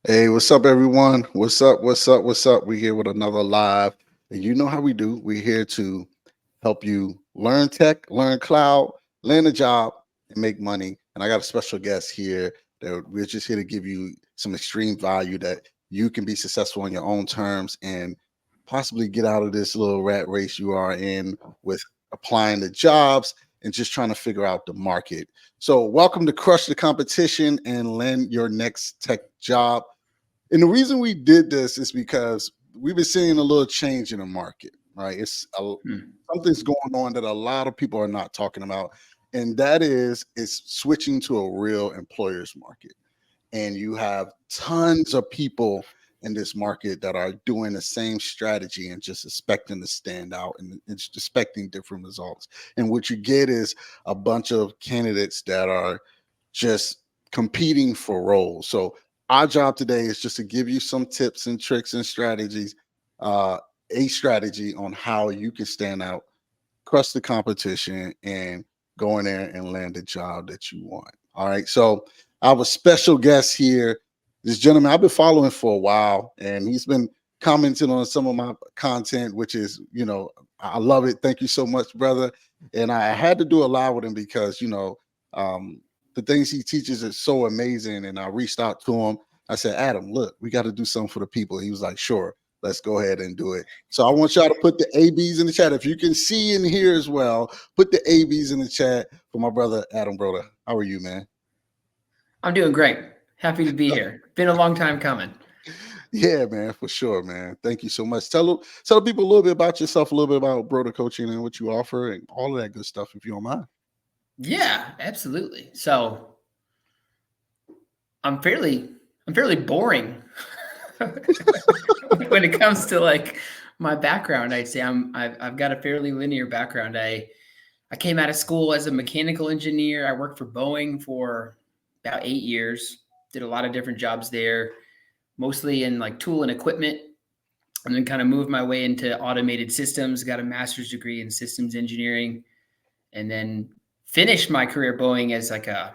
Hey, what's up, everyone? What's up? What's up? What's up? We're here with another live. And you know how we do. We're here to help you learn tech, learn cloud, land a job, and make money. And I got a special guest here that we're just here to give you some extreme value that you can be successful on your own terms and possibly get out of this little rat race you are in with applying to jobs and just trying to figure out the market. So, welcome to Crush the Competition and Land Your Next Tech Job. And the reason we did this is because we've been seeing a little change in the market, right? Hmm. Something's going on that a lot of people are not talking about, and that is it's switching to a real employer's market. And you have tons of people in this market that are doing the same strategy and just expecting to stand out and just expecting different results. And what you get is a bunch of candidates that are just competing for roles. So our job today is just to give you some tips and tricks and strategies, uh, a strategy on how you can stand out, crush the competition, and go in there and land the job that you want. All right. So I have a special guest here. This gentleman I've been following for a while, and he's been commenting on some of my content, which is, I love it. Thank you so much, brother. And I had to do a live with him because, um, the things he teaches is so amazing. And I reached out to him. I said, Adam, look, we got to do something for the people. He was like, sure, let's go ahead and do it. So I want y'all to put the ABs in the chat. If you can see and hear as well, put the ABs in the chat for my brother, Adam Broda. How are you, man? I'm doing great. Happy to be here. Been a long time coming. Yeah, man, for sure, man. Thank you so much. Tell people a little bit about yourself, a little bit about Broda Coaching and what you offer and all of that good stuff, if you don't mind. Yeah, absolutely. So I'm fairly I'm fairly boring when it comes to like my background. I'd say I've got a fairly linear background. I came out of school as a mechanical engineer. I worked for Boeing for about 8 years. Did a lot of different jobs there, mostly in like tool and equipment, and then kind of moved my way into automated systems. Got a master's degree in systems engineering, and then finished my career at Boeing as like a,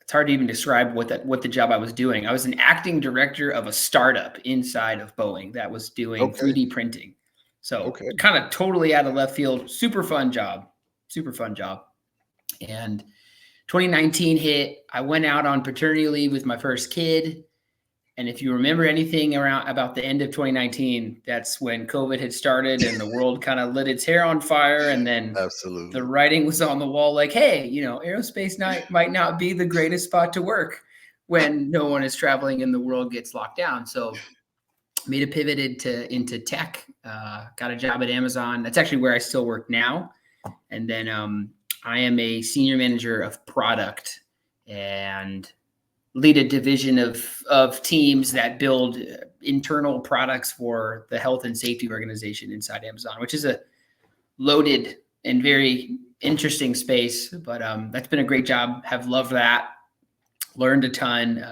it's hard to even describe what the job I was doing. I was an acting director of a startup inside of Boeing that was doing Okay. 3D printing. So Okay. kind of totally out of left field, super fun job, super fun job. And 2019 hit, I went out on paternity leave with my first kid. And if you remember anything around about the end of 2019, that's when COVID had started and the world kind of lit its hair on fire. And then the Absolutely. writing was on the wall like, hey, aerospace might not be the greatest spot to work when no one is traveling and the world gets locked down. So made a pivot into tech, got a job at Amazon. That's actually where I still work now. And then I am a senior manager of product and lead a division of teams that build internal products for the health and safety organization inside Amazon, which is a loaded and very interesting space. But that's been a great job. Have loved that. Learned a ton.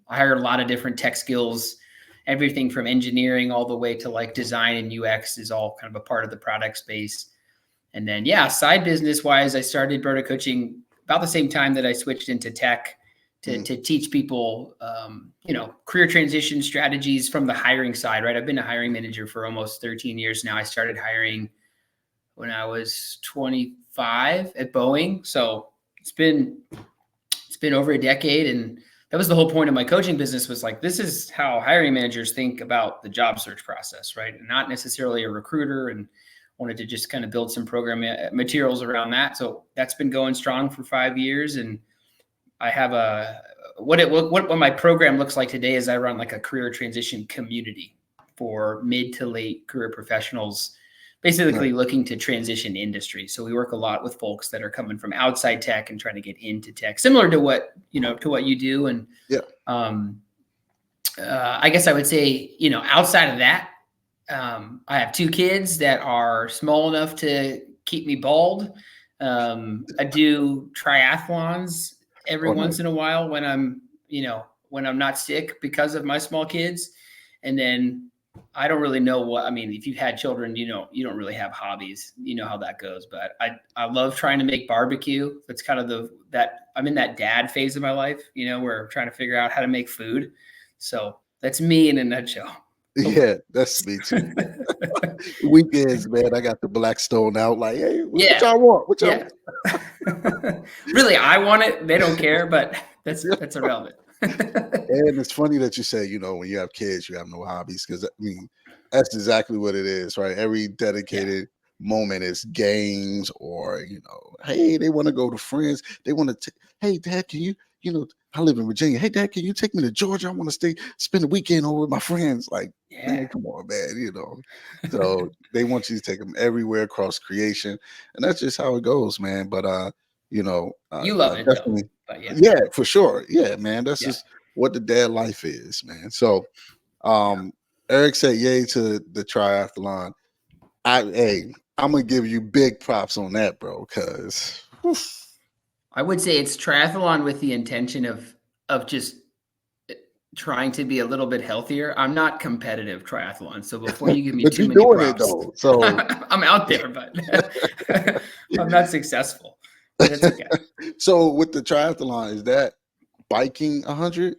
I hired a lot of different tech skills. Everything from engineering all the way to like design and UX is all kind of a part of the product space. And then, yeah, side business wise, I started Broda Coaching about the same time that I switched into tech to teach people, career transition strategies from the hiring side, right? I've been a hiring manager for almost 13 years now. I started hiring when I was 25 at Boeing. So it's been over a decade. And that was the whole point of my coaching business was like, this is how hiring managers think about the job search process, right? And not necessarily a recruiter, and wanted to just kind of build some program materials around that. So that's been going strong for 5 years. And I have what my program looks like today is I run like a career transition community for mid to late career professionals, Right. basically looking to transition industry. So we work a lot with folks that are coming from outside tech and trying to get into tech, similar to what you do. And Yeah. um, I guess I would say, outside of that, I have two kids that are small enough to keep me bald. I do triathlons every Oh, nice. once in a while when I'm not sick because of my small kids. And then I don't really know what, I mean, if you've had children, you don't really have hobbies. You know how that goes. But I love trying to make barbecue. That's kind of that I'm in that dad phase of my life, where I'm trying to figure out how to make food. So that's me in a nutshell. Yeah, that's me too. Weekends, man, I got the Blackstone out. Like, hey, what Yeah, y'all want? What y'all yeah. Really, I want it. They don't care, but want? that's irrelevant. And it's funny that you say, when you have kids, you have no hobbies, because I mean, that's exactly what it is, right? Every Yeah, dedicated moment is games, or hey, they want to go to friends. They want to, hey, Dad, can you, I live in Virginia. Hey, Dad, can you take me to Georgia? I want to spend the weekend over with my friends. Like, yeah. man, come on, man, So they want you to take them everywhere across creation, and that's just how it goes, man. But You love it though, definitely, but yeah, yeah, for sure, yeah, man. That's yeah, just what the dad life is, man. So, yeah. um, Eric said yay to the triathlon. Hey, I'm gonna give you big props on that, bro, because I would say it's triathlon with the intention of just trying to be a little bit healthier. I'm not competitive triathlon, so before you give me but too you're many doing it props, though. So, I'm out there, but I'm not successful. But it's okay. so with the triathlon, is that biking 100? Is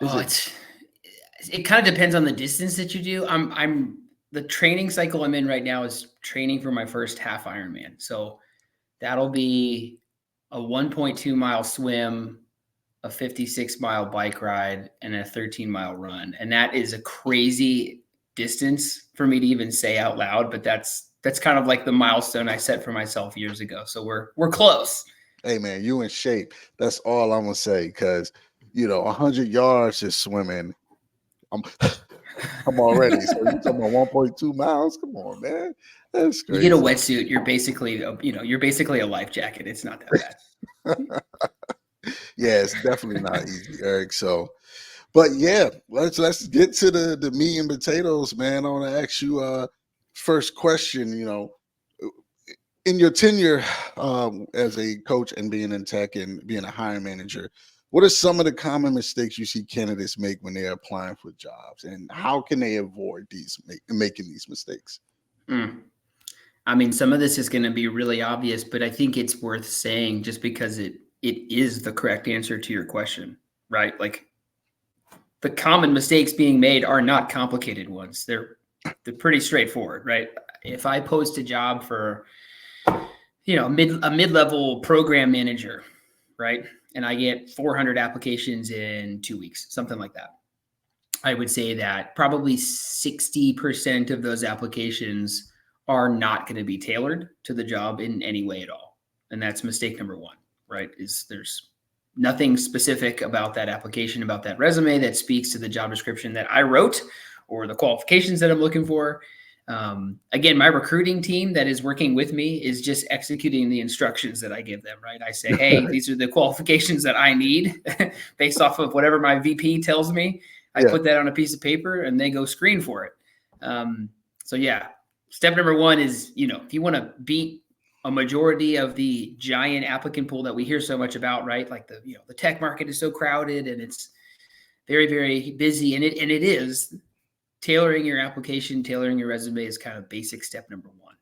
Oh, it? it kind of depends on the distance that you do. I'm the training cycle I'm in right now is training for my first half Ironman. So that'll be a 1.2 mile swim, a 56-mile bike ride, and a 13-mile run. And that is a crazy distance for me to even say out loud, but that's kind of like the milestone I set for myself years ago. So we're close. Hey, man, you in shape. That's all I'm gonna say. Because 100 yards just swimming. I'm I'm already. So you talking about 1.2 miles? Come on, man. That's You get a crazy. wetsuit, you're basically a life jacket. It's not that bad. Yeah, it's definitely not easy, Eric. So, but yeah, let's get to the meat and potatoes, man. I want to ask you first question. In your tenure as a coach and being in tech and being a hiring manager, what are some of the common mistakes you see candidates make when they're applying for jobs, and how can they avoid making these mistakes? Mm. I mean, some of this is going to be really obvious, but I think it's worth saying just because it is the correct answer to your question, right? Like the common mistakes being made are not complicated ones. They're pretty straightforward, right? If I post a job for a mid-level program manager, right? And I get 400 applications in 2 weeks, something like that. I would say that probably 60% of those applications are not going to be tailored to the job in any way at all. And that's mistake number one, right? Is there's nothing specific about that application, about that resume that speaks to the job description that I wrote or the qualifications that I'm looking for. Again, my recruiting team that is working with me is just executing the instructions that I give them, right? I say, hey, these are the qualifications that I need based off of whatever my VP tells me. I Yeah, put that on a piece of paper and they go screen for it. So yeah, step number one is, if you want to beat a majority of the giant applicant pool that we hear so much about, right? Like the tech market is so crowded and it's very, very busy. And it is. Tailoring your application, tailoring your resume is kind of basic step number one.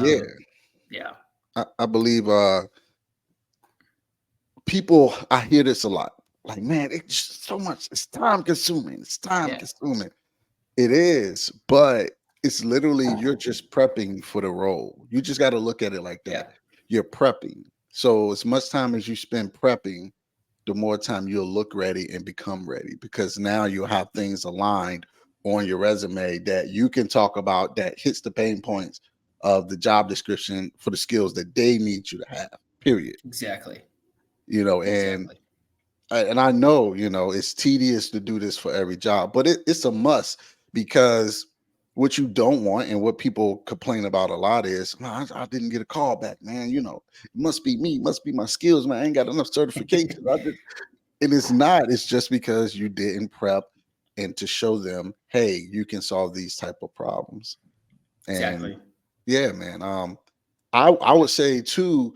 yeah. Yeah. I believe people. I hear this a lot. Like, man, it's just so much. It's time consuming. It's time Yeah. consuming. It is, but it's literally you're just prepping for the role. You just got to look at it like Yeah. that. You're prepping. So as much time as you spend prepping, the more time you'll look ready and become ready, because now you'll have things aligned on your resume that you can talk about that hits the pain points of the job description for the skills that they need you to have. Period. Exactly. You know, and Exactly. and I know, it's tedious to do this for every job, but it's a must, because what you don't want and what people complain about a lot is, "Man, I didn't get a call back, man. It must be me, must be my skills, man. I ain't got enough certifications." And it's not. It's just because you didn't prep and to show them, hey, you can solve these type of problems. And Exactly. yeah, man. I would say too,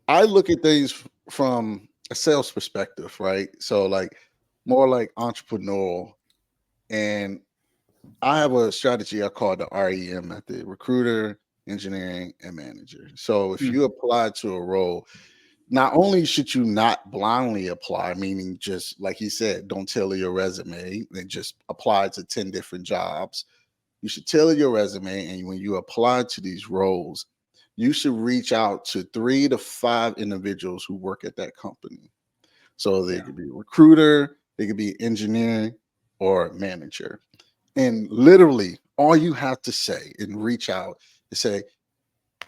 I look at things from a sales perspective, right? So like more like entrepreneurial. And I have a strategy I call the REM method: recruiter, engineering, and manager. So if Hmm. you apply to a role, not only should you not blindly apply, meaning just like he said, don't tailor your resume and just apply to 10 different jobs. You should tailor your resume, and when you apply to these roles, you should reach out to 3 to 5 individuals who work at that company. So they Yeah. could be a recruiter, they could be engineering or manager. And literally all you have to say and reach out is say,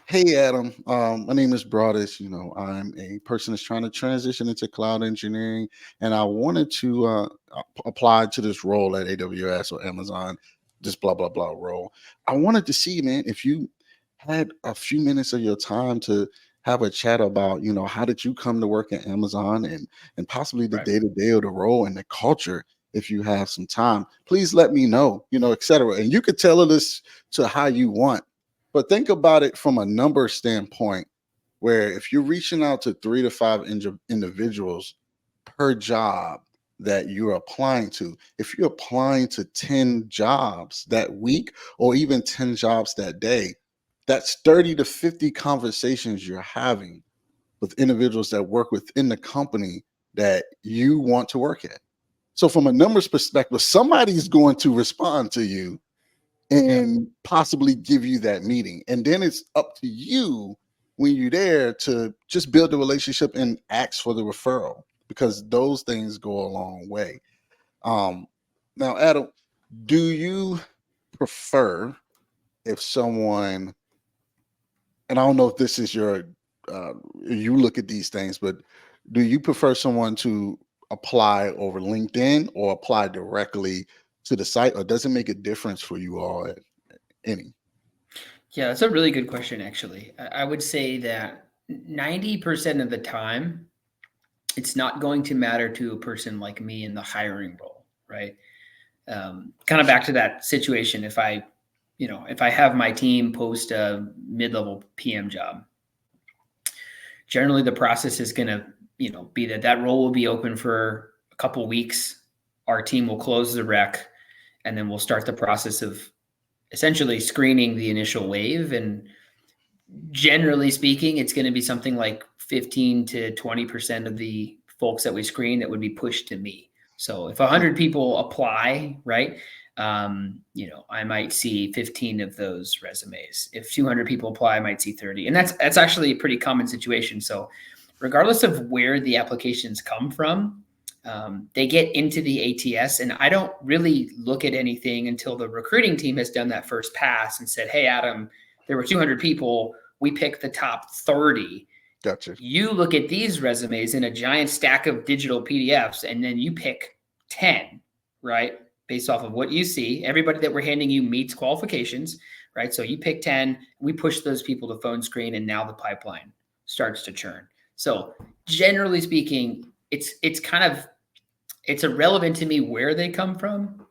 hey, Adam, my name is Broadus. I'm a person that's trying to transition into cloud engineering, and I wanted to apply to this role at AWS or Amazon, this blah, blah, blah role. I wanted to see, man, if you had a few minutes of your time to have a chat about, how did you come to work at Amazon and possibly the Right. day to day of the role and the culture. If you have some time, please let me know, et cetera. And you could tell this to how you want. But think about it from a number standpoint, where if you're reaching out to 3 to 5 individuals per job that you're applying to, if you're applying to 10 jobs that week or even 10 jobs that day, that's 30 to 50 conversations you're having with individuals that work within the company that you want to work at. So, from a numbers perspective, somebody's going to respond to you and possibly give you that meeting. And then it's up to you when you're there to just build the relationship and ask for the referral, because those things go a long way. Now, Adam, do you prefer if someone, and I don't know if this is you look at these things, but do you prefer someone to apply over LinkedIn or apply directly to the site, or does it make a difference for you all any? Yeah, that's a really good question, actually. I would say that 90% of the time, it's not going to matter to a person like me in the hiring role, right? Kind of back to that situation. If I have my team post a mid-level PM job, generally the process is going to, be that role will be open for a couple weeks. Our team will close the rec, and then we'll start the process of essentially screening the initial wave. And generally speaking, it's going to be something like 15 to 20% of the folks that we screen that would be pushed to me. So if 100 people apply, right, I might see 15 of those resumes. If 200 people apply, I might see 30. And that's actually a pretty common situation. So regardless of where the applications come from, they get into the ATS, and I don't really look at anything until the recruiting team has done that first pass and said, hey, Adam, there were 200 people. We picked the top 30. Gotcha. You look at these resumes in a giant stack of digital PDFs, and then you pick 10, right? Based off of what you see. Everybody that we're handing you meets qualifications, right? So you pick 10, we push those people to phone screen, and now the pipeline starts to churn. So generally speaking, it's irrelevant to me where they come from.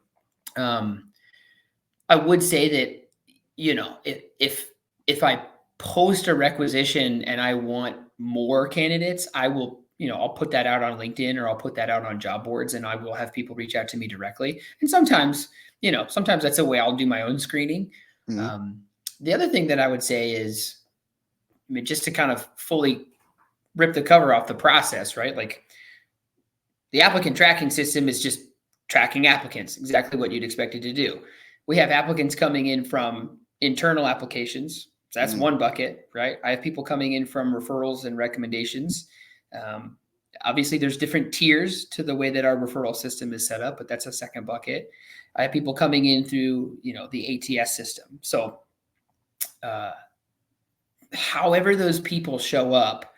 I would say that, if I post a requisition and I want more candidates, I will, I'll put that out on LinkedIn, or I'll put that out on job boards, and I will have people reach out to me directly. And sometimes that's the way I'll do my own screening. Mm-hmm. The other thing that I would say is, just to kind of fully rip the cover off the process, right? Like, the applicant tracking system is just tracking applicants, exactly what you'd expect it to do. We have applicants coming in from internal applications. So that's one bucket, right? I have people coming in from referrals and recommendations. Obviously, there's different tiers to the way that our referral system is set up, but that's a second bucket. I have people coming in through, the ATS system. So however those people show up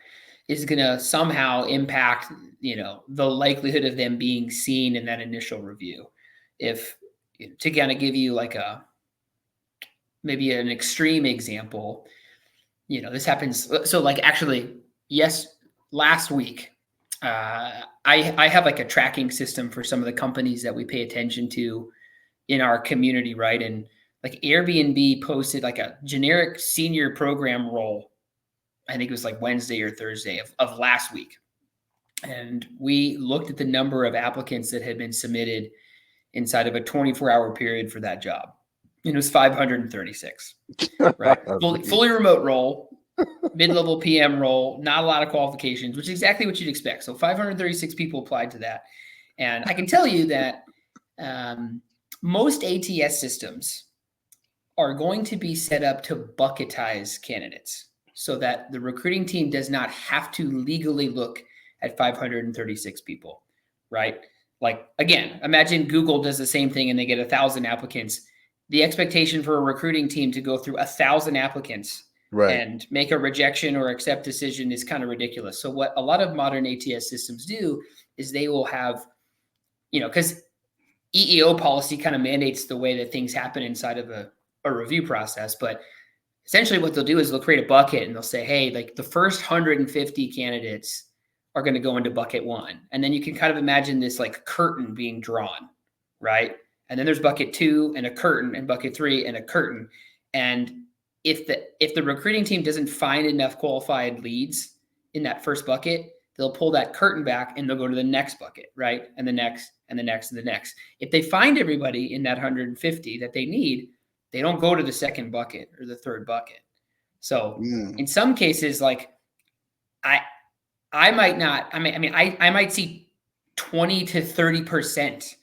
is going to somehow impact, the likelihood of them being seen in that initial review. If, to kind of give you like maybe an extreme example, this happens. So like, actually, yes, last week, I have like a tracking system for some of the companies that we pay attention to in our community, right? And like Airbnb posted like a generic senior program role. I think it was like Wednesday or Thursday of last week. And we looked at the number of applicants that had been submitted inside of a 24-hour period for that job. It was 536, right? Fully remote role. mid-level PM role, not a lot of qualifications, which is exactly what you'd expect. So 536 people applied to that. And I can tell you that most ATS systems are going to be set up to bucketize candidates so that the recruiting team does not have to legally look at 536 people, right? Like, again, imagine Google does the same thing and they get 1,000 applicants. The expectation for a recruiting team to go through 1,000 applicants Right. and make a rejection or accept decision is kind of ridiculous. So what a lot of modern ATS systems do is they will have, because EEO policy kind of mandates the way that things happen inside of a review process. But essentially what they'll do is they'll create a bucket and they'll say, hey, like the first 150 candidates are going to go into bucket 1. And then you can kind of imagine this like curtain being drawn, right? And then there's bucket 2 and a curtain, and bucket 3 and a curtain. And if the recruiting team doesn't find enough qualified leads in that first bucket, they'll pull that curtain back and they'll go to the next bucket, right? And the next and the next and the next. If they find everybody in that 150 that they need, they don't go to the second bucket or the third bucket. So in some cases, like I might see 20 to 30%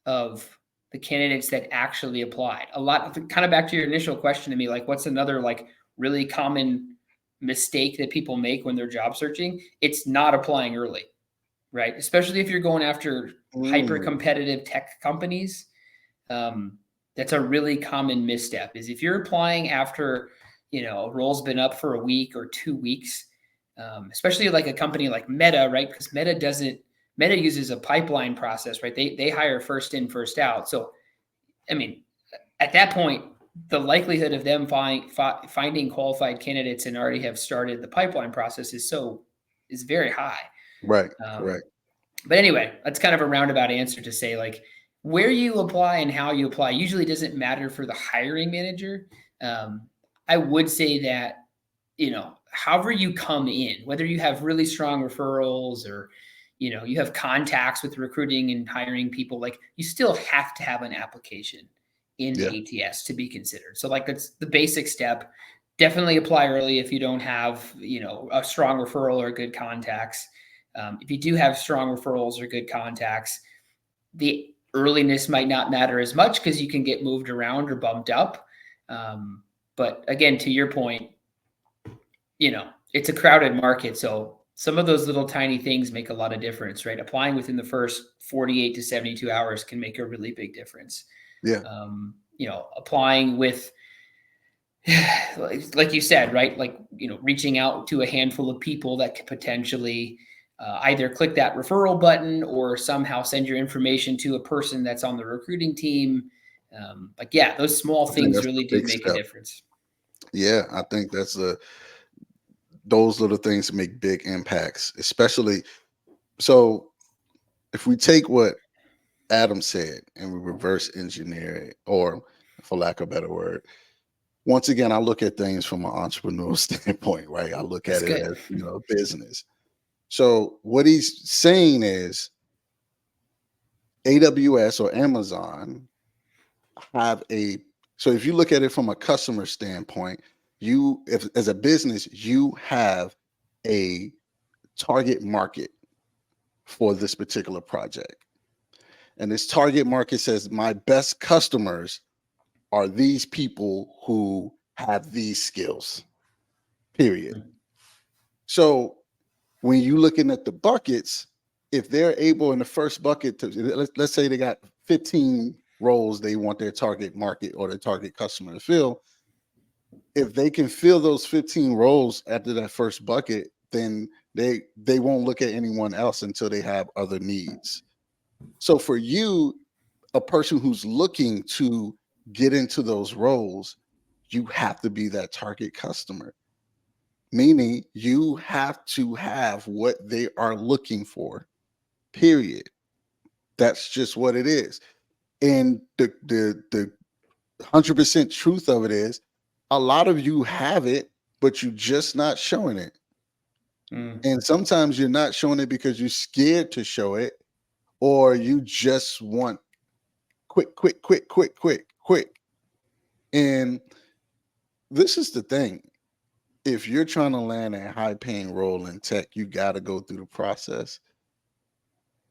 of the candidates that actually applied. A lot of, kind of back to your initial question to me, like what's another like really common mistake that people make when they're job searching? It's not applying early, right? Especially if you're going after hyper competitive tech companies. That's a really common misstep, is if you're applying after, a role's been up for a week or 2 weeks, especially like a company like Meta, right? Because Meta uses a pipeline process, right? They hire first in, first out. So, I mean, at that point, the likelihood of them finding qualified candidates and already have started the pipeline process is very high. Right. Correct. But anyway, that's kind of a roundabout answer to say, like, where you apply and how you apply usually doesn't matter for the hiring manager. I would say that, however you come in, whether you have really strong referrals or, you have contacts with recruiting and hiring people, like you still have to have an application in ATS to be considered. So like that's the basic step. Definitely apply early if you don't have, a strong referral or good contacts. If you do have strong referrals or good contacts, the earliness might not matter as much because you can get moved around or bumped up. But again, to your point, it's a crowded market. So some of those little tiny things make a lot of difference, right? Applying within the first 48 to 72 hours can make a really big difference. Yeah. Applying with, like you said, right? Like, reaching out to a handful of people that could potentially either click that referral button or somehow send your information to a person that's on the recruiting team. Those small things really do make a difference. Yeah, I think those little things make big impacts, especially. So if we take what Adam said and we reverse engineer it, or for lack of a better word, once again, I look at things from an entrepreneurial standpoint, right? I look at it as, business. So what he's saying is AWS or Amazon so if you look at it from a customer standpoint, as a business, you have a target market for this particular project. And this target market says my best customers are these people who have these skills, period. So when you're looking at the buckets, if they're able in the first bucket to, let's say they got 15 roles they want their target market or their target customer to fill, if they can fill those 15 roles after that first bucket, then they won't look at anyone else until they have other needs. So for you, a person who's looking to get into those roles, you have to be that target customer, meaning you have to have what they are looking for, period. That's just what it is. And the 100% truth of it is, a lot of you have it, but you're just not showing it. And sometimes you're not showing it because you're scared to show it, or you just want quick. And this is the thing. if you're trying to land a high paying role in tech, you got to go through the process.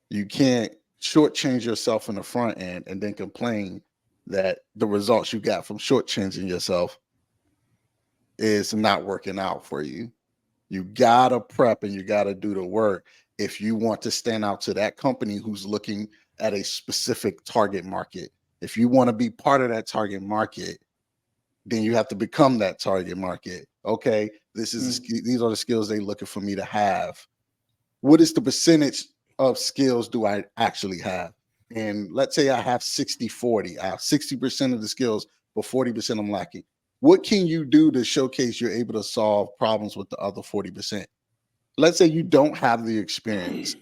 You can't shortchange yourself in the front end and then complain that the results you got from shortchanging yourself is not working out for you. You gotta prep and you gotta do the work if you want to stand out to that company who's looking at a specific target market. If you want to be part of that target market, then you have to become that target market. Okay, these are the skills they're looking for me to have. What is the percentage of skills do I actually have? And let's say I have 60-40. I have 60% of the skills, but 40% I'm lacking. What can you do to showcase you're able to solve problems with the other 40%? Let's say you don't have the experience,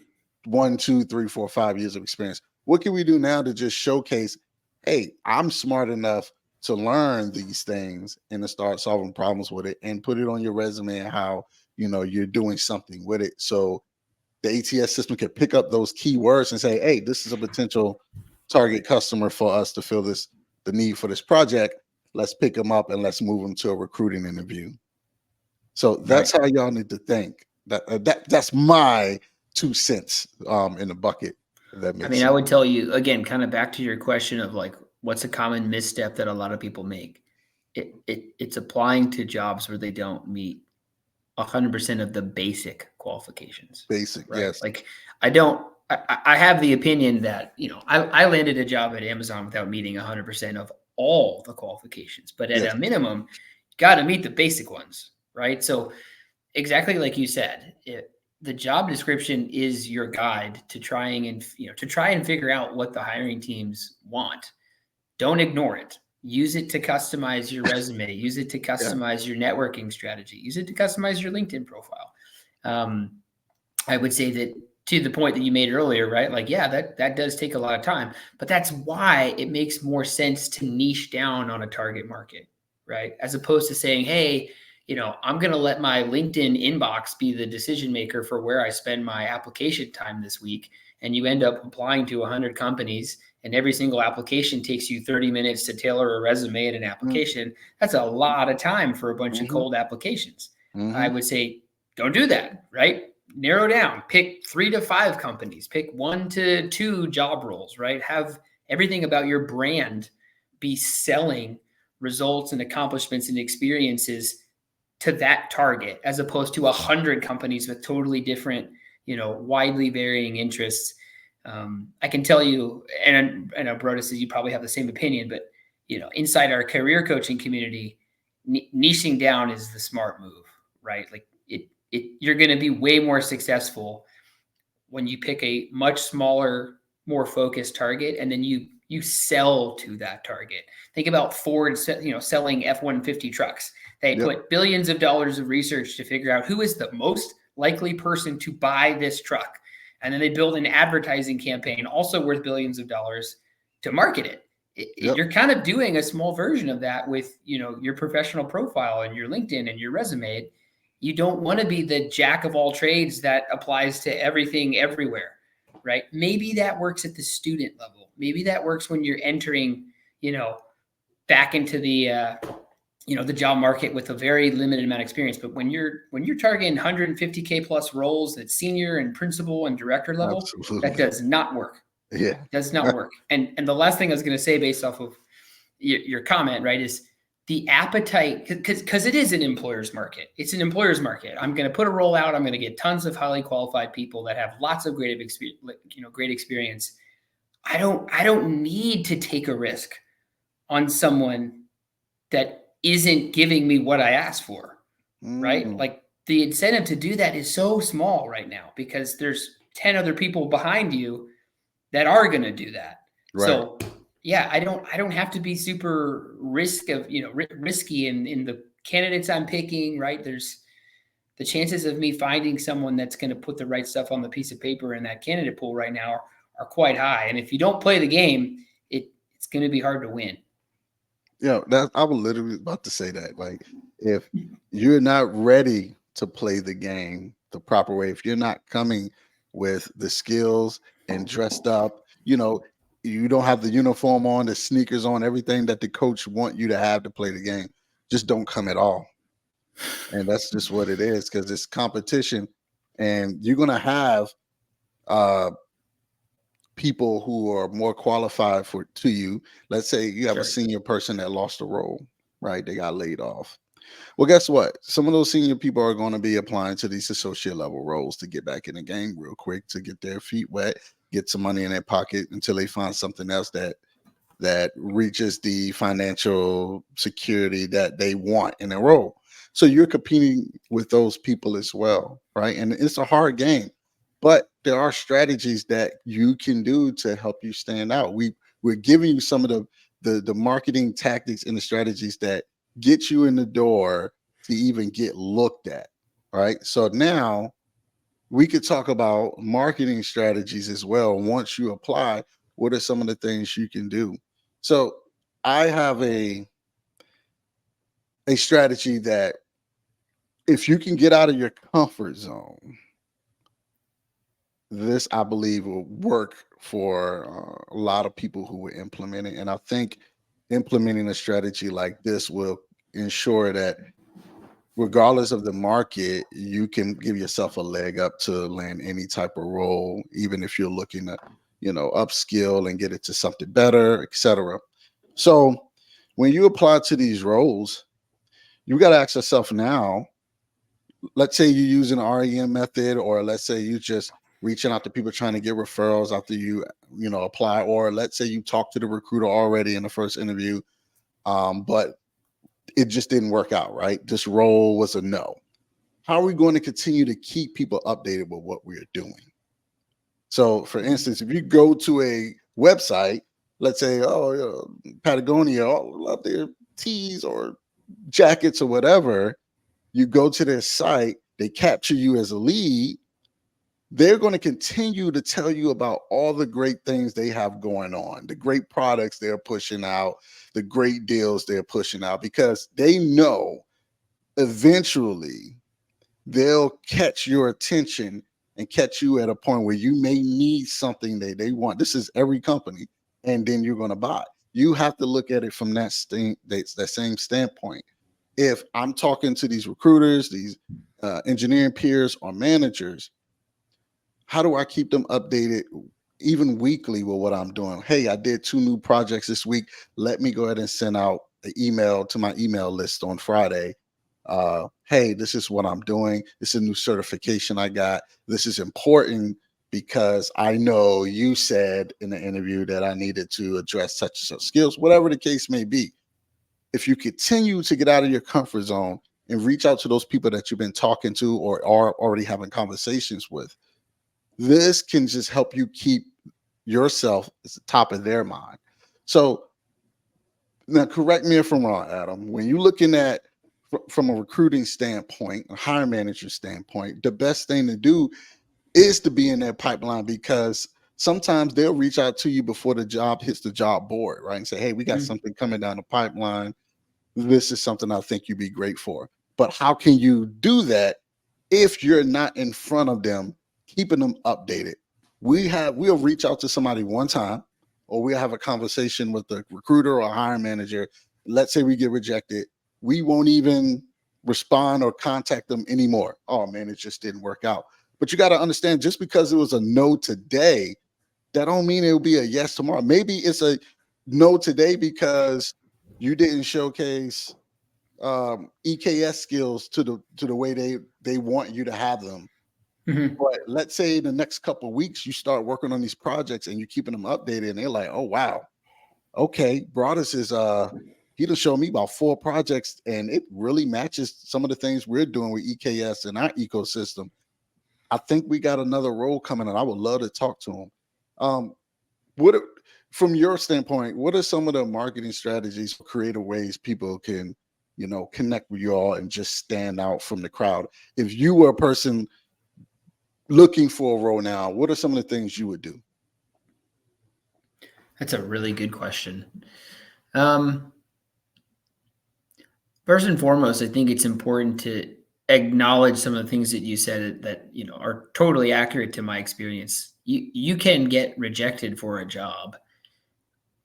1, 2, 3, 4, 5 years of experience. What can we do now to just showcase, hey, I'm smart enough to learn these things and to start solving problems with it and put it on your resume and how you're doing something with it. So the ATS system can pick up those keywords and say, hey, this is a potential target customer for us to fill the need for this project. Let's pick them up and let's move them to a recruiting interview. So that's how y'all need to think. That's my 2 cents in the bucket. That makes sense. I would tell you again, kind of back to your question of like, what's a common misstep that a lot of people make? It's applying to jobs where they don't meet 100% of the basic qualifications. Basic, right? yes. Like I have the opinion that, I landed a job at Amazon without meeting 100% of all the qualifications, but at a minimum, got to meet the basic ones, right? So exactly like you said, the job description is your guide to trying and figure out what the hiring teams want. Don't ignore it. Use it to customize your resume. Use it to customize your networking strategy. Use it to customize your LinkedIn profile. I would say that to the point that you made earlier, right? Like, yeah, that does take a lot of time, but that's why it makes more sense to niche down on a target market, right? As opposed to saying, hey, I'm going to let my LinkedIn inbox be the decision maker for where I spend my application time this week. And you end up applying to 100 companies and every single application takes you 30 minutes to tailor a resume and an application. That's a lot of time for a bunch of cold applications. I would say, don't do that, right? Narrow down, pick 3 to 5 companies, pick 1 to 2 job roles, right? Have everything about your brand be selling results and accomplishments and experiences to that target, as opposed to 100 companies with totally different, widely varying interests. I can tell you, and I know Broda says you probably have the same opinion, but inside our career coaching community, niching down is the smart move, right? Like you're going to be way more successful when you pick a much smaller, more focused target, and then you sell to that target. Think about Ford, selling F-150 trucks. They put billions of dollars of research to figure out who is the most likely person to buy this truck. And then they build an advertising campaign also worth billions of dollars to market it. You're kind of doing a small version of that with, your professional profile and your LinkedIn and your resume. You don't want to be the jack of all trades that applies to everything everywhere, right? Maybe that works at the student level. Maybe that works when you're entering, back into the job market with a very limited amount of experience. But when you're targeting 150K plus roles at senior and principal and director level, that does not work. Yeah, does not work. And the last thing I was going to say, based off of your comment, right, is the appetite, because it is an employer's market. It's an employer's market. I'm going to put a role out. I'm going to get tons of highly qualified people that have lots of great experience. I don't need to take a risk on someone that isn't giving me what I asked for, right? Like the incentive to do that is so small right now because there's 10 other people behind you that are going to do that. Right. So yeah, I don't have to be super risky in the candidates I'm picking, right? There's the chances of me finding someone that's going to put the right stuff on the piece of paper in that candidate pool right now are quite high. And if you don't play the game, it's going to be hard to win. I was literally about to say that. Like, if you're not ready to play the game the proper way, if you're not coming with the skills and dressed up, you don't have the uniform on, the sneakers on, everything that the coach want you to have to play the game, just don't come at all. And that's just what it is, because it's competition, and you're going to have uh, people who are more qualified for to you. Let's say you have a Sure. senior person that lost a role, right? They got laid off. Well, guess what? Some of those senior people are going to be applying to these associate level roles to get back in the game real quick, to get their feet wet, get some money in their pocket until they find something else that reaches the financial security that they want in a role. So you're competing with those people as well, right? And it's a hard game, but there are strategies that you can do to help you stand out. We're giving you some of the marketing tactics and the strategies that get you in the door to even get looked at, right? So now we could talk about marketing strategies as well. Once you apply, what are some of the things you can do? So I have a strategy that if you can get out of your comfort zone, this I believe will work for a lot of people who will implement it. And I think implementing a strategy like this will ensure that regardless of the market, you can give yourself a leg up to land any type of role, even if you're looking to, upskill and get it to something better, etc. So when you apply to these roles, you got to ask yourself now, let's say you're using an REM method, or let's say you just reaching out to people trying to get referrals after you apply, or let's say you talked to the recruiter already in the first interview, but it just didn't work out, right? This role was a no. How are we going to continue to keep people updated with what we're doing? So, for instance, if you go to a website, let's say, Patagonia, love their tees or jackets or whatever, you go to their site, they capture you as a lead, they're going to continue to tell you about all the great things they have going on, the great products they're pushing out, the great deals they're pushing out, because they know eventually they'll catch your attention and catch you at a point where you may need something they want. This is every company, and then you're going to buy. You have to look at it from that same standpoint. If I'm talking to these recruiters, these engineering peers or managers, how do I keep them updated even weekly with what I'm doing? Hey, I did 2 new projects this week. Let me go ahead and send out an email to my email list on Friday. Hey, this is what I'm doing. This is a new certification I got. This is important because I know you said in the interview that I needed to address such and such skills, whatever the case may be. If you continue to get out of your comfort zone and reach out to those people that you've been talking to or are already having conversations with, this can just help you keep yourself at the top of their mind. So now, correct me if I'm wrong, Adam. When you're looking at from a recruiting standpoint, a hiring manager standpoint, the best thing to do is to be in their pipeline, because sometimes they'll reach out to you before the job hits the job board, right? And say, hey, we got Mm. something coming down the pipeline. This is something I think you'd be great for. But how can you do that if you're not in front of them, keeping them updated? We'll reach out to somebody one time, or we'll have a conversation with the recruiter or hiring manager. Let's say we get rejected. We won't even respond or contact them anymore. Oh man, it just didn't work out. But you got to understand, just because it was a no today, that don't mean it will be a yes tomorrow. Maybe it's a no today because you didn't showcase EKS skills to the way they want you to have them. Mhm. But let's say the next couple of weeks you start working on these projects and you're keeping them updated, and they're like, oh wow, okay, Broadus is he done showed me about 4 projects and it really matches some of the things we're doing with EKS and our ecosystem. I think we got another role coming, and I would love to talk to him. Um, what from your standpoint, what are some of the marketing strategies, creative ways people can, connect with you all and just stand out from the crowd? If you were a person looking for a role now, what are some of the things you would do? That's a really good question. Um, First and foremost, I think it's important to acknowledge some of the things that you said that are totally accurate to my experience. You can get rejected for a job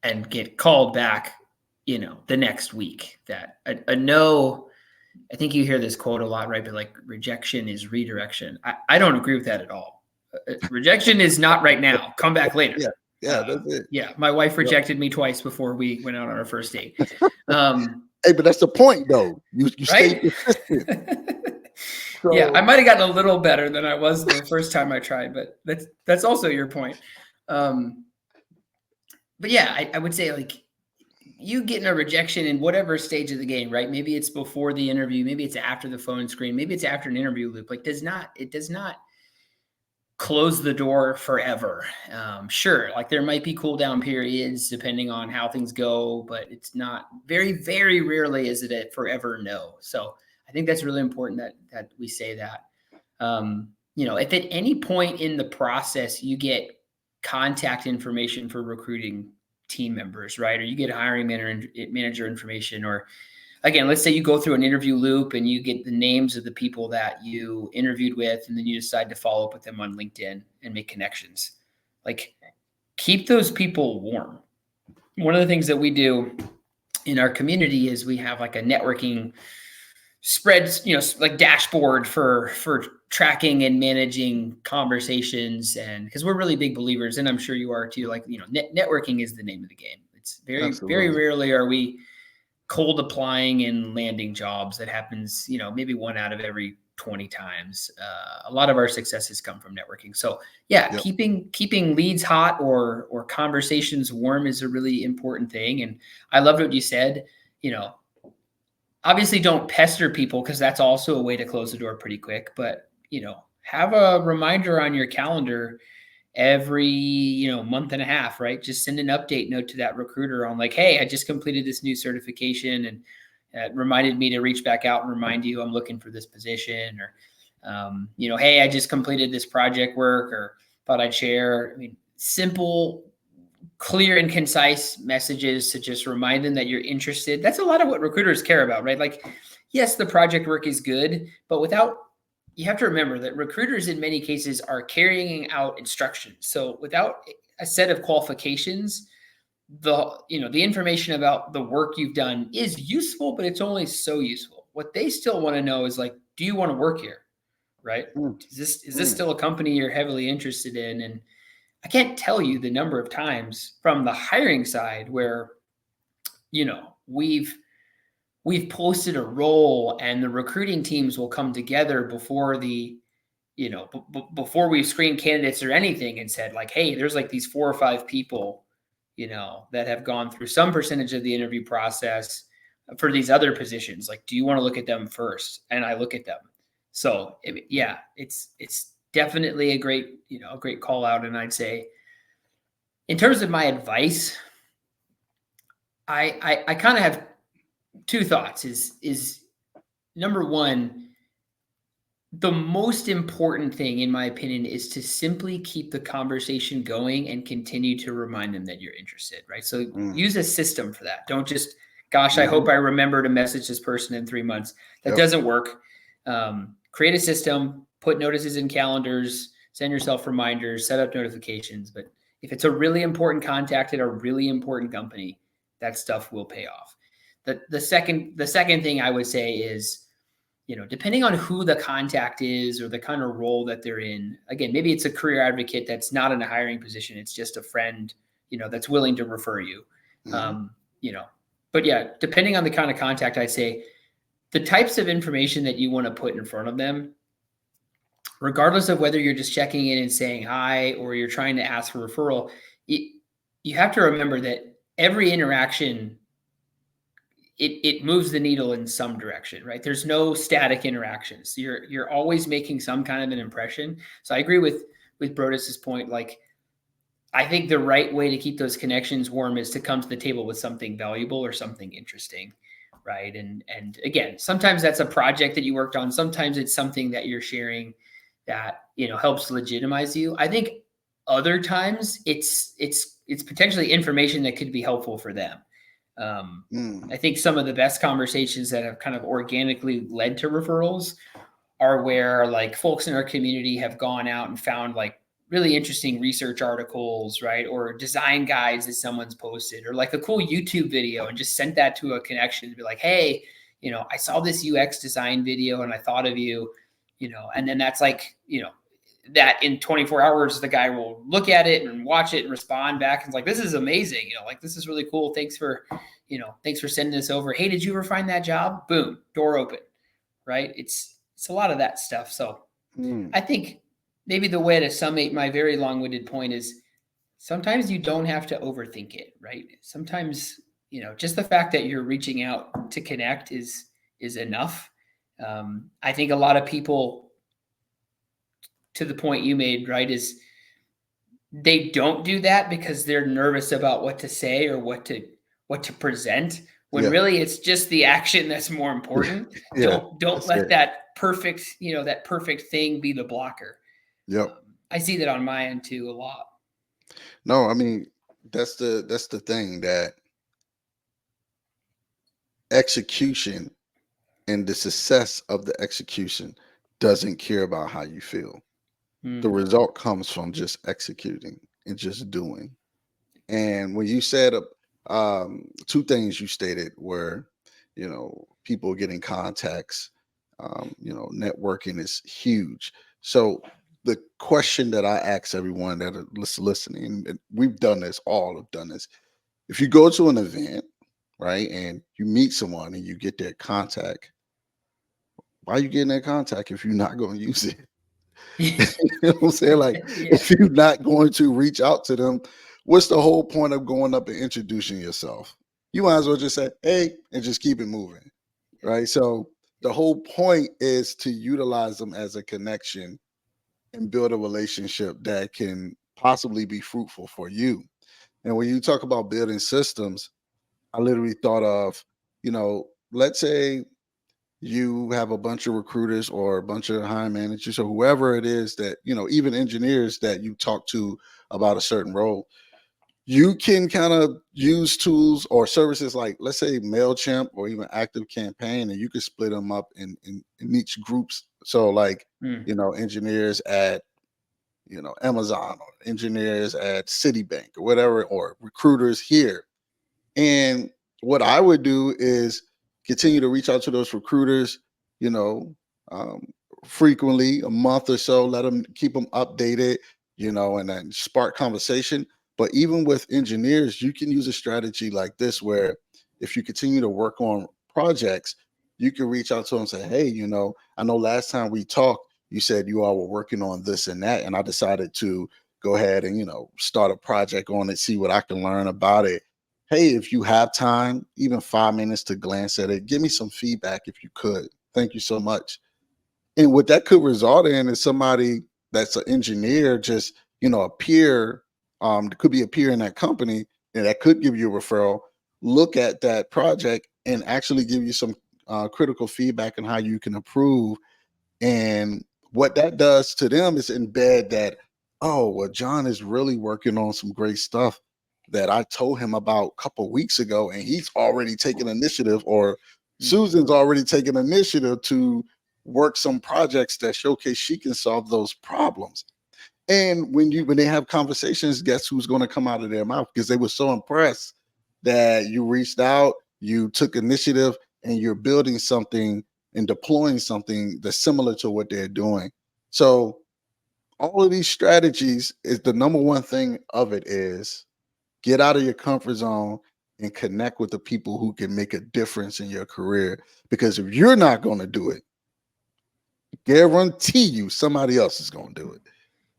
and get called back, the next week. That a no I think you hear this quote a lot, right? But like rejection is redirection. I don't agree with that at all. Rejection is not right now. Come back later. Yeah, that's it. Yeah, my wife rejected me twice before we went out on our first date. Hey, but that's the point, though. You Right? stay persistent. So, yeah, I might have gotten a little better than I was the first time I tried, but that's also your point. But yeah, I would say like you getting a rejection in whatever stage of the game, right? Maybe it's before the interview, maybe it's after the phone screen, maybe it's after an interview loop. Like it does not close the door forever. Sure, like there might be cool down periods depending on how things go, but it's not very, very rarely is it a forever no. So I think that's really important that we say that. If at any point in the process you get contact information for recruiting team members, right? Or you get hiring manager information, or again, let's say you go through an interview loop and you get the names of the people that you interviewed with, and then you decide to follow up with them on LinkedIn and make connections. Like, keep those people warm. One of the things that we do in our community is we have like a networking spreads, like dashboard for tracking and managing conversations. And because we're really big believers, and I'm sure you are too, like, networking is the name of the game. It's very rarely are we cold applying and landing jobs. That happens, maybe 1 out of every 20 times. A lot of our successes come from networking. So yeah, Yep. keeping leads hot or conversations warm is a really important thing. And I loved what you said, obviously don't pester people, because that's also a way to close the door pretty quick. But, have a reminder on your calendar every, month and a half, right? Just send an update note to that recruiter on like, hey, I just completed this new certification, and it reminded me to reach back out and remind you I'm looking for this position, or, hey, I just completed this project work, or thought I'd share. I mean, simple, clear and concise messages to just remind them that you're interested. That's a lot of what recruiters care about, right? Like, yes, the project work is good, but you have to remember that recruiters in many cases are carrying out instructions. So without a set of qualifications, the information about the work you've done is useful, but it's only so useful. What they still want to know is like, do you want to work here? Right? Is this still a company you're heavily interested in? And I can't tell you the number of times from the hiring side where, we've posted a role and the recruiting teams will come together before before we've screened candidates or anything, and said like, hey, there's like these 4 or 5 people, that have gone through some percentage of the interview process for these other positions. Like, do you want to look at them first? And I look at them. So yeah, it's definitely a great call out. And I'd say in terms of my advice, I kind of have 2 thoughts. Is number one, the most important thing, in my opinion, is to simply keep the conversation going and continue to remind them that you're interested, right? So use a system for that. Don't just, gosh, I hope I remember to message this person in 3 months. That doesn't work. Create a system, put notices in calendars, send yourself reminders, set up notifications. But if it's a really important contact at a really important company, that stuff will pay off. The second thing I would say is, depending on who the contact is or the kind of role that they're in, again, maybe it's a career advocate that's not in a hiring position. It's just a friend, that's willing to refer you. But yeah, depending on the kind of contact, I'd say the types of information that you want to put in front of them, regardless of whether you're just checking in and saying hi or you're trying to ask for referral, you have to remember that every interaction, it moves the needle in some direction, right? There's no static interactions. You're always making some kind of an impression. So I agree with Brodus's point. Like, I think the right way to keep those connections warm is to come to the table with something valuable or something interesting, right? And again, sometimes that's a project that you worked on. Sometimes it's something that you're sharing that, helps legitimize you. I think other times it's potentially information that could be helpful for them. I think some of the best conversations that have kind of organically led to referrals are where like folks in our community have gone out and found like really interesting research articles, right? Or design guides that someone's posted, or like a cool YouTube video, and just sent that to a connection to be like, hey, I saw this UX design video and I thought of you, and then that's like, that in 24 hours, the guy will look at it and watch it and respond back. And it's like, this is amazing. Like, this is really cool. Thanks for sending this over. Hey, did you ever find that job? Boom, door open. Right. It's a lot of that stuff. So I think maybe the way to summate my very long-winded point is sometimes you don't have to overthink it. Right. Sometimes, just the fact that you're reaching out to connect is enough. I think a lot of people, to the point you made, right, is they don't do that because they're nervous about what to say or what to present, when really it's just the action that's more important. Don't let that perfect thing be the blocker. I see that on my end too a lot. No, I mean, that's the thing, that execution and the success of the execution doesn't care about how you feel. The result comes from just executing and just doing. And when you said two things you stated were, people getting contacts, networking is huge. So the question that I ask everyone that is listening, and we've done this, all have done this. If you go to an event, right, and you meet someone and you get their contact, why are you getting their contact if you're not going to use it? You know what I'm saying? Like, if you're not going to reach out to them, what's the whole point of going up and introducing yourself? You might as well just say, hey, and just keep it moving, right? So the whole point is to utilize them as a connection and build a relationship that can possibly be fruitful for you. And when you talk about building systems, I literally thought of, let's say you have a bunch of recruiters or a bunch of hiring managers or whoever it is that, even engineers that you talk to about a certain role. You can kind of use tools or services like, let's say, MailChimp or even Active Campaign, and you can split them up in each groups. So like, engineers at, Amazon, or engineers at Citibank or whatever, or recruiters here. And what I would do is continue to reach out to those recruiters, you know, um, frequently, a month or so, let them keep them updated, and then spark conversation. But even with engineers, you can use a strategy like this where if you continue to work on projects, you can reach out to them and say, hey, I know last time we talked, you said you all were working on this and that, and I decided to go ahead and, start a project on it, see what I can learn about it. Hey, if you have time, even 5 minutes to glance at it, give me some feedback if you could. Thank you so much. And what that could result in is somebody that's an engineer, just, a peer, could be a peer in that company, and that could give you a referral, look at that project and actually give you some critical feedback on how you can improve. And what that does to them is embed that, oh, well, John is really working on some great stuff that I told him about a couple weeks ago, and he's already taken initiative, or Susan's already taken initiative to work some projects that showcase she can solve those problems. And when they have conversations, guess who's going to come out of their mouth? Because they were so impressed that you reached out, you took initiative, and you're building something and deploying something that's similar to what they're doing. So all of these strategies, is the number one thing of it is get out of your comfort zone and connect with the people who can make a difference in your career. Because if you're not going to do it, guarantee you somebody else is going to do it.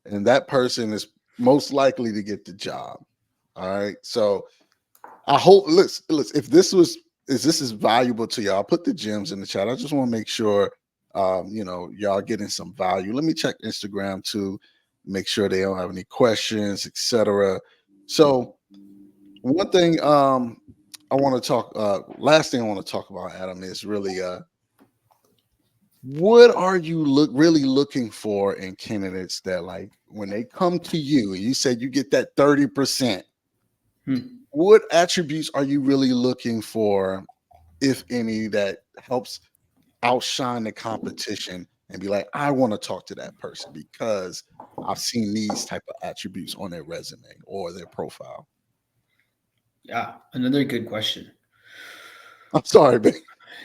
And that person is most likely to get the job. All right. So I hope, listen, if this is valuable to y'all, put the gems in the chat. I just want to make sure, y'all getting some value. Let me check Instagram too, make sure they don't have any questions, etc. So one thing I want to talk, last thing I want to talk about, Adam, is really what are you really looking for in candidates that, like, when they come to you and you said you get that 30%, what attributes are you really looking for, if any, that helps outshine the competition and be like, I want to talk to that person because I've seen these type of attributes on their resume or their profile? Yeah, another good question. I'm sorry, babe.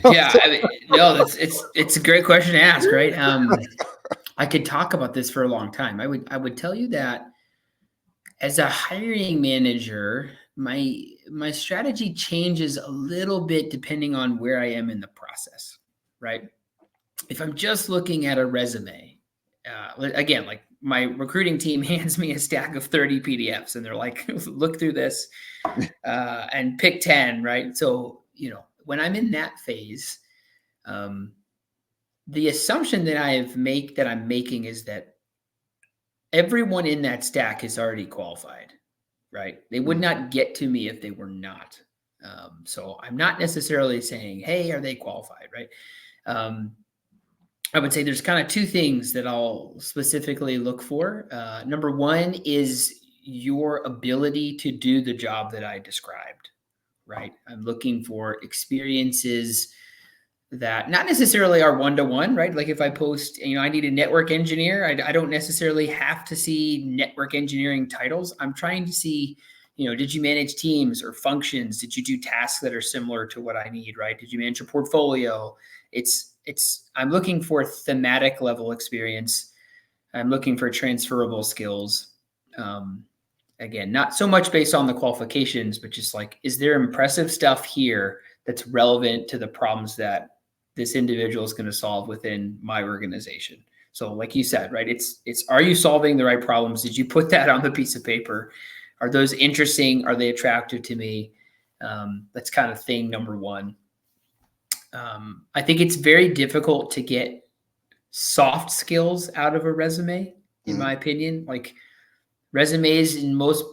Yeah, I mean, no, it's a great question to ask, right? I could talk about this for a long time. I would tell you that as a hiring manager, my strategy changes a little bit depending on where I am in the process, right? If I'm just looking at a resume, again, like my recruiting team hands me a stack of 30 PDFs and they're like, look through this and pick 10, right? So, when I'm in that phase, um, the assumption that I'm making is that everyone in that stack is already qualified, right? They would Mm, not get to me if they were not. So I'm not necessarily saying, hey, are they qualified, right? Um, I would say there's kind of two things that I'll specifically look for. Number one is your ability to do the job that I described, right? I'm looking for experiences that not necessarily are one to one, right? Like if I post, I need a network engineer, I don't necessarily have to see network engineering titles. I'm trying to see, did you manage teams or functions? Did you do tasks that are similar to what I need, right? Did you manage your portfolio? I'm looking for thematic level experience. I'm looking for transferable skills. Um, Again, not so much based on the qualifications, but just like, is there impressive stuff here that's relevant to the problems that this individual is going to solve within my organization? So, like you said, right? It's are you solving the right problems? Did you put that on the piece of paper? Are those interesting? Are they attractive to me? That's kind of thing number one. I think it's very difficult to get soft skills out of a resume, in mm, my opinion. Like resumes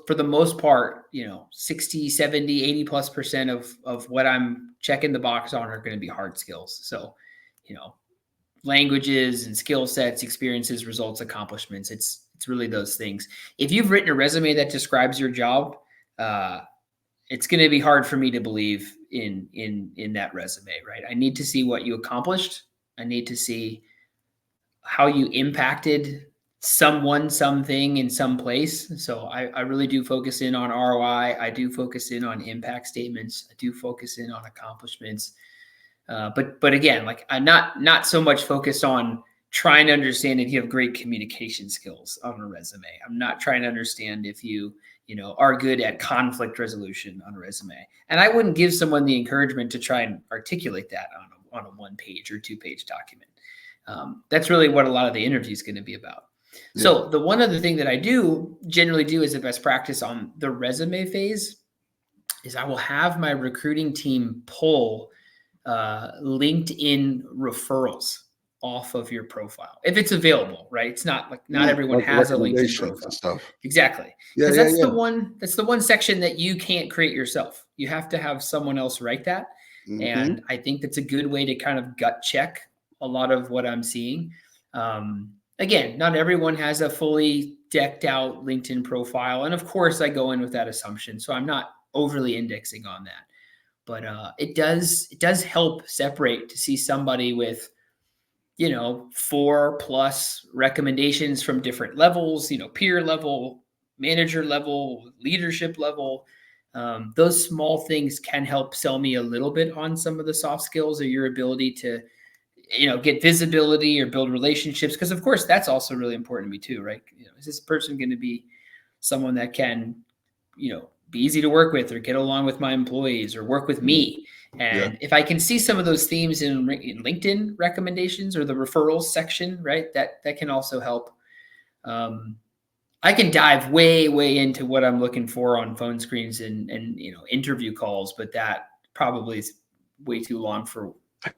for the most part, 60, 70, 80+% of what I'm checking the box on are going to be hard skills. So, you know, languages and skill sets, experiences, results, accomplishments. It's really those things. If you've written a resume that describes your job, uh, it's going to be hard for me to believe in that resume, right? I need to see what you accomplished. I need to see how you impacted someone, something in some place. So I really do focus in on ROI. I do focus in on impact statements. I do focus in on accomplishments. But again, like I'm not so much focused on trying to understand if you have great communication skills on a resume. I'm not trying to understand if you are good at conflict resolution on a resume. And I wouldn't give someone the encouragement to try and articulate that on a 1 page or 2 page document. That's really what a lot of the interview is going to be about. yeah. So the one other thing that I do generally do as a best practice on the resume phase is I will have my recruiting team pull LinkedIn referrals off of your profile if it's available, right? It's not like not everyone Like has a LinkedIn recommendations and profile. stuff. Exactly. Yeah, Because yeah, that's the one section that you can't create yourself. You have to have someone else write that. yeah. And I think that's a good way to kind of gut check a lot of what I'm seeing. Again, not everyone has a fully decked out LinkedIn profile. And of course, I go in with that assumption. So I'm not overly indexing on that. But it does help separate to see somebody with 4+ recommendations from different levels, peer level, manager level, leadership level. Those small things can help sell me a little bit on some of the soft skills or your ability to get visibility or build relationships, because of course that's also really important to me too, right? Is this person going to be someone that can be easy to work with or get along with my employees or work with Mm, me? yeah. And if I can see some of those themes in LinkedIn recommendations or the referrals section, right, that can also help. um, I can dive way into what I'm looking for on phone screens and interview calls, but that probably is way too long for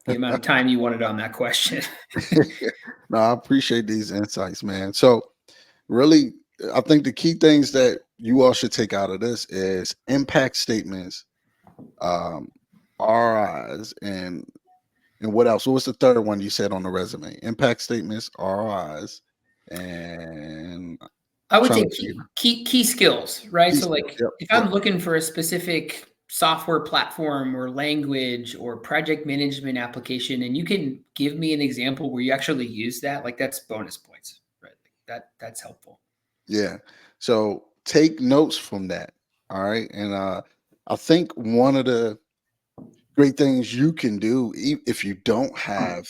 the amount of time you wanted on that question. No, I appreciate these insights, man. So, really, I think the key things that you all should take out of this is impact statements, um, RIs, and what else? What was the third one you said on the resume? Impact statements, RIs, and I would trying say to key, figure key key skills, right? key So skills. like Yep, if yep. I'm looking for a specific software platform or language or project management application, and you can give me an example where you actually use that, like that's bonus points, right? Like that's helpful. Yeah. So take notes from that. All right. And I think one of the Great things you can do if you don't have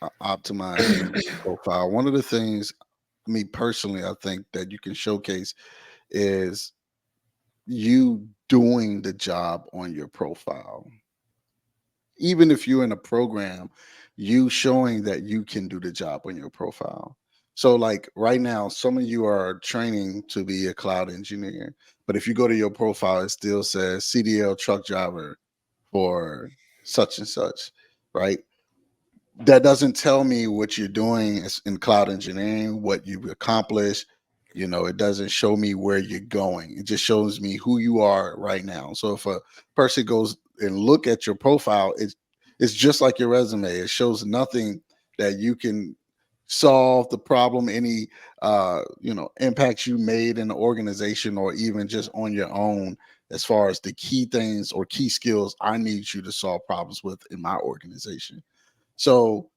an optimized LinkedIn profile. One of the things, me personally, I think that you can showcase is you doing the job on your profile. Even if you're in a program, you showing that you can do the job on your profile. So, like right now, some of you are training to be a cloud engineer, but if you go to your profile, it still says CDL truck driver for such and such, right? That doesn't tell me what you're doing in cloud engineering, what you've accomplished. It doesn't show me where you're going. It just shows me who you are right now. So if a person goes and look at your profile, it's just like your resume. It shows nothing that you can solve the problem, any impacts you made in the organization, or even just on your own, as far as the key things or key skills I need you to solve problems with in my organization. So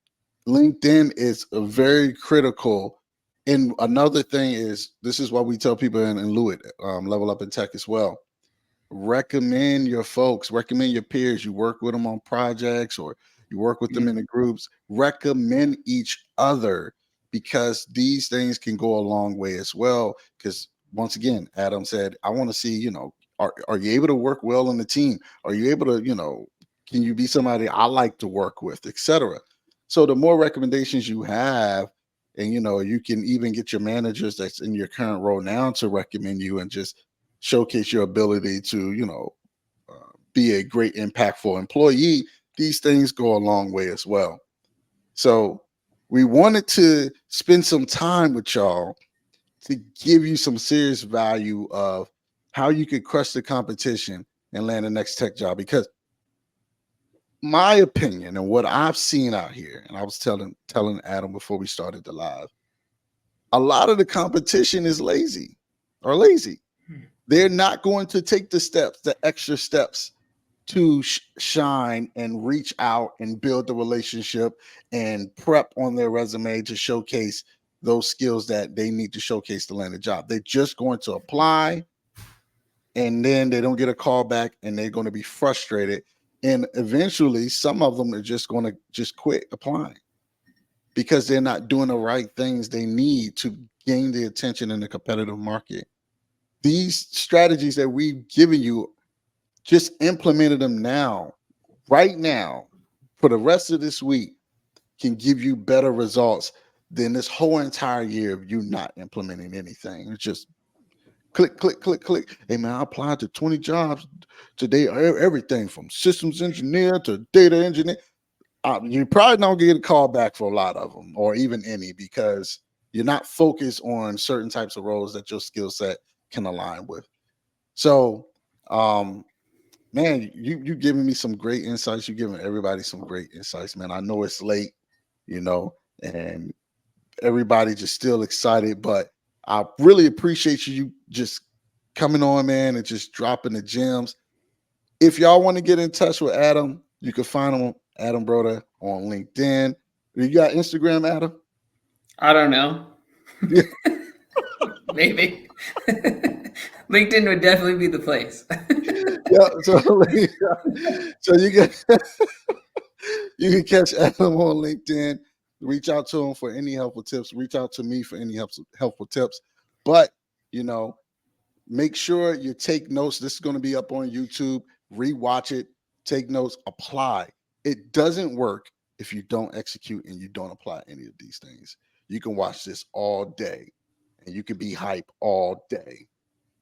LinkedIn is a very critical. And another thing is, this is what we tell people in Lewitt, Level Up in Tech as well. Recommend your folks, recommend your peers. You work with them on projects, or you work with them in the groups. Recommend each other, because these things can go a long way as well. Because once again, Adam said, I want to see, are you able to work well in the team? Are you able to, can you be somebody I like to work with, etc. So the more recommendations you have, and you can even get your managers that's in your current role now to recommend you, and just showcase your ability to, be a great, impactful employee. These things go a long way as well. So we wanted to spend some time with y'all to give you some serious value of how you could crush the competition and land the next tech job. Because my opinion and what I've seen out here, and I was telling Adam before we started the live, a lot of the competition is lazy or lazy. They're not going to take the extra steps to shine and reach out and build the relationship and prep on their resume to showcase those skills that they need to showcase to land a job. They're just going to apply, and then they don't get a call back, and they're going to be frustrated. And eventually, some of them are just going to just quit applying, because they're not doing the right things they need to gain the attention in the competitive market. These strategies that we've given you, just implemented them now, right now, for the rest of this week, can give you better results than this whole entire year of you not implementing anything. It's just click, click, click, click. Hey man, I applied to 20 jobs today. Everything from systems engineer to data engineer. You probably don't get a call back for a lot of them, or even any, because you're not focused on certain types of roles that your skill set can align with. So, man, you giving me some great insights. You giving everybody some great insights, man. I know it's late, and everybody just still excited, but I really appreciate you just coming on, man, and just dropping the gems. If y'all want to get in touch with Adam, you can find him, Adam Broda, on LinkedIn. You got Instagram, Adam? I don't know. Yeah. Maybe. LinkedIn would definitely be the place. Yeah. So you can you can catch Adam on LinkedIn. Reach out to him for any helpful tips. Reach out to me for any helpful tips. But you know, make sure you take notes. This is going to be up on YouTube. Rewatch it. Take notes. Apply. It doesn't work if you don't execute and you don't apply any of these things. You can watch this all day and you can be hype all day,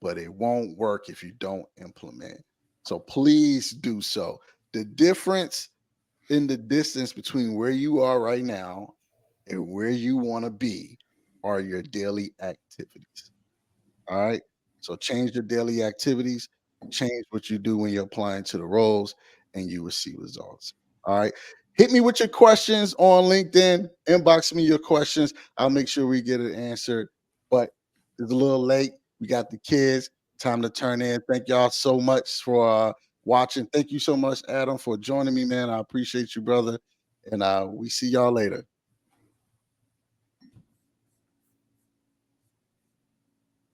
but it won't work if you don't implement. So please do so. The difference in the distance between where you are right now and where you want to be are your daily activities. All right. So change your daily activities, change what you do when you're applying to the roles, and you will see results. All right. Hit me with your questions on LinkedIn. Inbox me your questions. I'll make sure we get it answered. But it's a little late. We got the kids. Time to turn in. Thank y'all so much for watching. Thank you so much, Adam, for joining me, man. I appreciate you, brother. And we see y'all later.